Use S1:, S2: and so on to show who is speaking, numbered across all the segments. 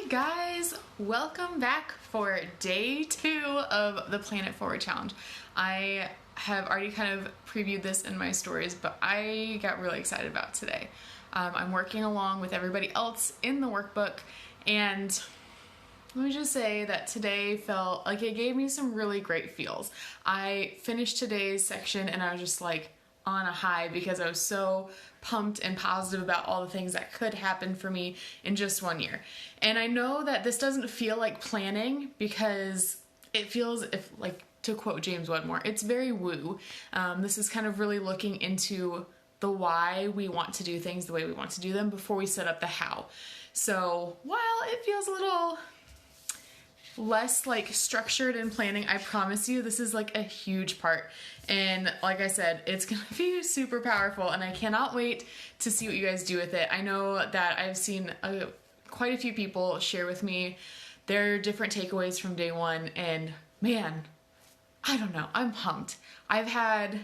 S1: guys, welcome back for day 2 of the Planet Forward Challenge. I have already kind of previewed this in my stories, but I got really excited about today. I'm working along with everybody else in the workbook, and let me just say that today felt like it gave me some really great feels. I finished today's section and I was just like on a high because I was so pumped and positive about all the things that could happen for me in just 1 year. And I know that this doesn't feel like planning because it feels, if like to quote James Wedmore, it's very woo. This is kind of really looking into the why we want to do things the way we want to do them before we set up the how. So while it feels a little less like structured in planning, I promise you this is like a huge part, and like I said, it's gonna be super powerful, and I cannot wait to see what you guys do with it. I know that I've seen quite a few people share with me their different takeaways from day 1, and man, I don't know, I'm pumped. I've had,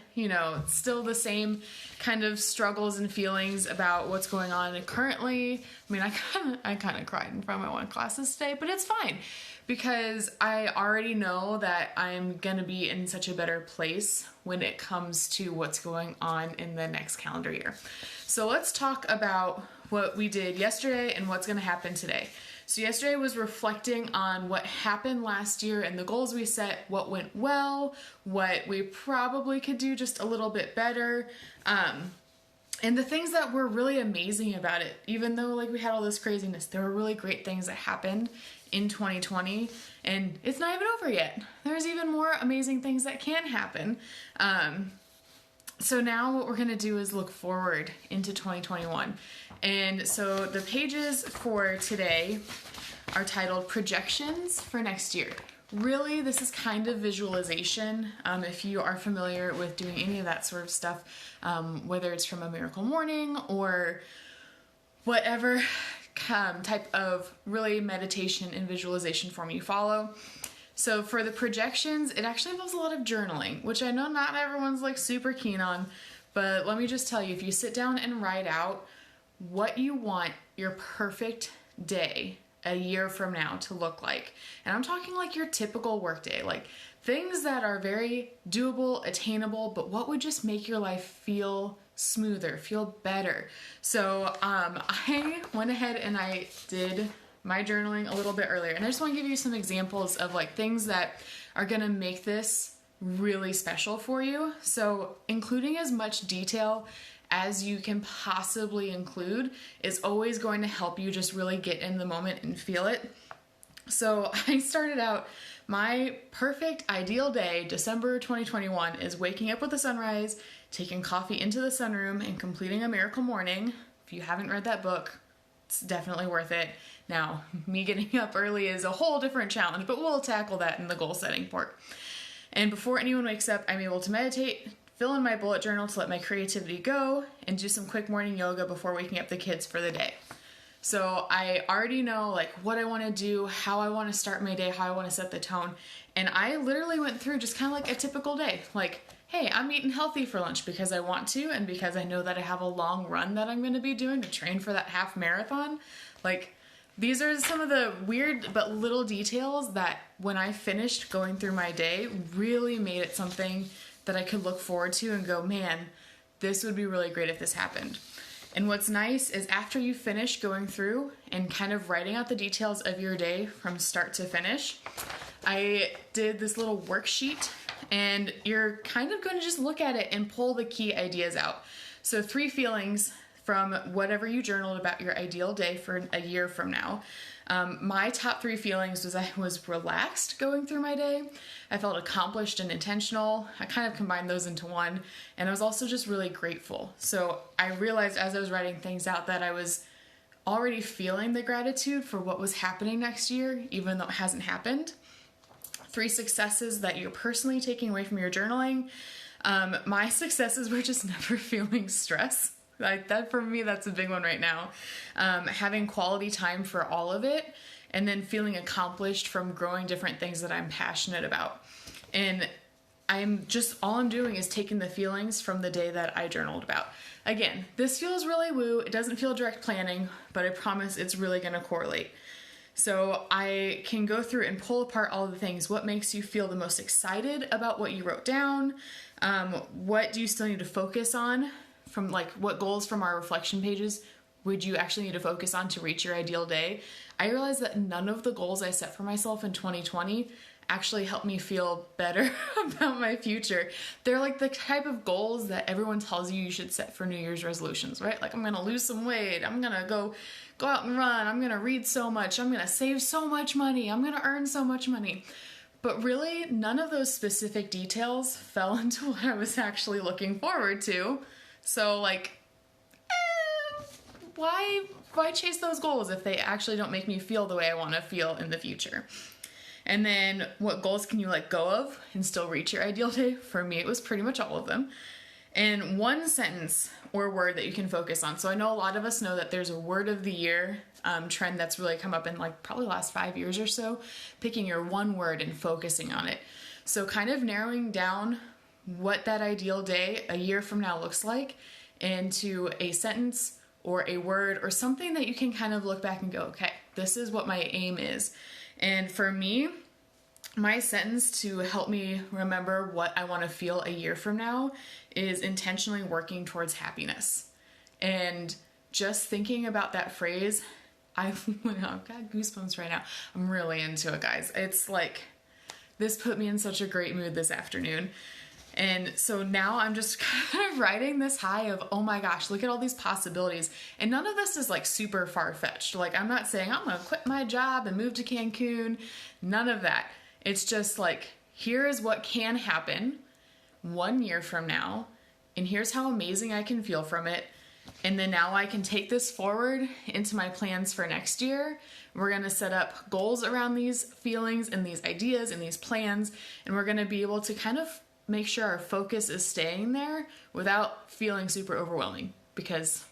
S1: still the same kind of struggles and feelings about what's going on currently. I mean, I kind of cried in front of my one classes today, but it's fine because I already know that I'm gonna be in such a better place when it comes to what's going on in the next calendar year. So let's talk about what we did yesterday and what's gonna happen today. So yesterday was reflecting on what happened last year and the goals we set, what went well, what we probably could do just a little bit better, and the things that were really amazing about it. Even though like we had all this craziness, there were really great things that happened in 2020, and it's not even over yet. There's even more amazing things that can happen. So now what we're gonna do is look forward into 2021. And so the pages for today are titled Projections for Next Year. Really, this is kind of visualization. If you are familiar with doing any of that sort of stuff, whether it's from A Miracle Morning or whatever type of really meditation and visualization form you follow. So for the projections, it actually involves a lot of journaling, which I know not everyone's like super keen on, but let me just tell you, if you sit down and write out what you want your perfect day a year from now to look like, and I'm talking like your typical work day, like things that are very doable, attainable, but what would just make your life feel smoother, feel better. So I went ahead and I did my journaling a little bit earlier, and I just want to give you some examples of like things that are gonna make this really special for you. So including as much detail as you can possibly include is always going to help you just really get in the moment and feel it. So I started out, my perfect ideal day, December 2021, is waking up with the sunrise, taking coffee into the sunroom, and completing A Miracle Morning. If you haven't read that book, it's definitely worth it. Now, me getting up early is a whole different challenge, but we'll tackle that in the goal setting part. And before anyone wakes up, I'm able to meditate, fill in my bullet journal to let my creativity go, and do some quick morning yoga before waking up the kids for the day. So I already know like what I want to do, how I want to start my day, how I want to set the tone. And I literally went through just kind of like a typical day. Like, hey, I'm eating healthy for lunch because I want to, and because I know that I have a long run that I'm going to be doing to train for that half marathon. Like, these are some of the weird but little details that when I finished going through my day really made it something that I could look forward to and go, man, this would be really great if this happened. And what's nice is after you finish going through and kind of writing out the details of your day from start to finish, I did this little worksheet, and you're kind of going to just look at it and pull the key ideas out. So 3 feelings from whatever you journaled about your ideal day for a year from now. My top 3 feelings was I was relaxed going through my day. I felt accomplished and intentional. I kind of combined those into one. And I was also just really grateful. So I realized as I was writing things out that I was already feeling the gratitude for what was happening next year, even though it hasn't happened. 3 successes that you're personally taking away from your journaling. My successes were just never feeling stress. Like that, for me, that's a big one right now. Having quality time for all of it, and then feeling accomplished from growing different things that I'm passionate about. And all I'm doing is taking the feelings from the day that I journaled about. Again, this feels really woo. It doesn't feel direct planning, but I promise it's really going to correlate. So I can go through and pull apart all the things. What makes you feel the most excited about what you wrote down? What do you still need to focus on? From like what goals from our reflection pages would you actually need to focus on to reach your ideal day? I realized that none of the goals I set for myself in 2020 actually helped me feel better about my future. They're like the type of goals that everyone tells you should set for New Year's resolutions, right? Like, I'm gonna lose some weight, I'm gonna go out and run, I'm gonna read so much, I'm gonna save so much money, I'm gonna earn so much money. But really, none of those specific details fell into what I was actually looking forward to. So like, why chase those goals if they actually don't make me feel the way I want to feel in the future? And then what goals can you let go of and still reach your ideal day? For me, it was pretty much all of them. And one sentence or word that you can focus on. So I know a lot of us know that there's a word of the year trend that's really come up in like probably the last 5 years or so, picking your one word and focusing on it. So kind of narrowing down what that ideal day a year from now looks like into a sentence or a word or something that you can kind of look back and go, okay, this is what my aim is. And for me, my sentence to help me remember what I want to feel a year from now is intentionally working towards happiness. And just thinking about that phrase, I've got goosebumps right now. I'm really into it, guys. It's like, this put me in such a great mood this afternoon. And so now I'm just kind of riding this high of, oh my gosh, look at all these possibilities. And none of this is like super far-fetched. Like, I'm not saying I'm going to quit my job and move to Cancun. None of that. It's just like, here is what can happen 1 year from now. And here's how amazing I can feel from it. And then now I can take this forward into my plans for next year. We're going to set up goals around these feelings and these ideas and these plans. And we're going to be able to kind of make sure our focus is staying there without feeling super overwhelming, because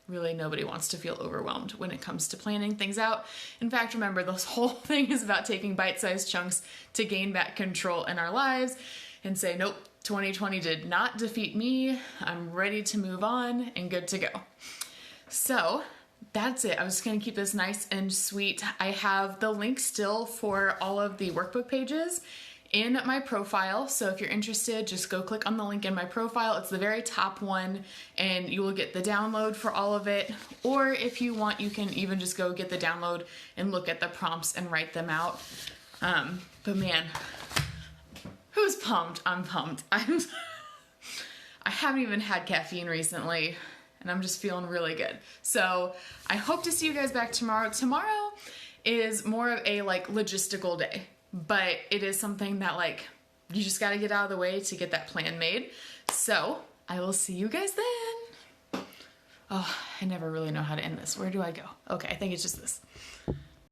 S1: really nobody wants to feel overwhelmed when it comes to planning things out. In fact, remember, this whole thing is about taking bite-sized chunks to gain back control in our lives and say, nope, 2020 did not defeat me. I'm ready to move on and good to go. So that's it. I was just going to keep this nice and sweet. I have the link still for all of the workbook pages in my profile. So if you're interested, just go click on the link in my profile. It's the very top one and you will get the download for all of it. Or if you want, you can even just go get the download and look at the prompts and write them out. But man, who's pumped? I'm pumped. I haven't even had caffeine recently and I'm just feeling really good. So I hope to see you guys back tomorrow. Tomorrow is more of a like logistical day, but it is something that like you just got to get out of the way to get that plan made. So I will see you guys then. Oh, I never really know how to end this. Where do I go? Okay, I think it's just this.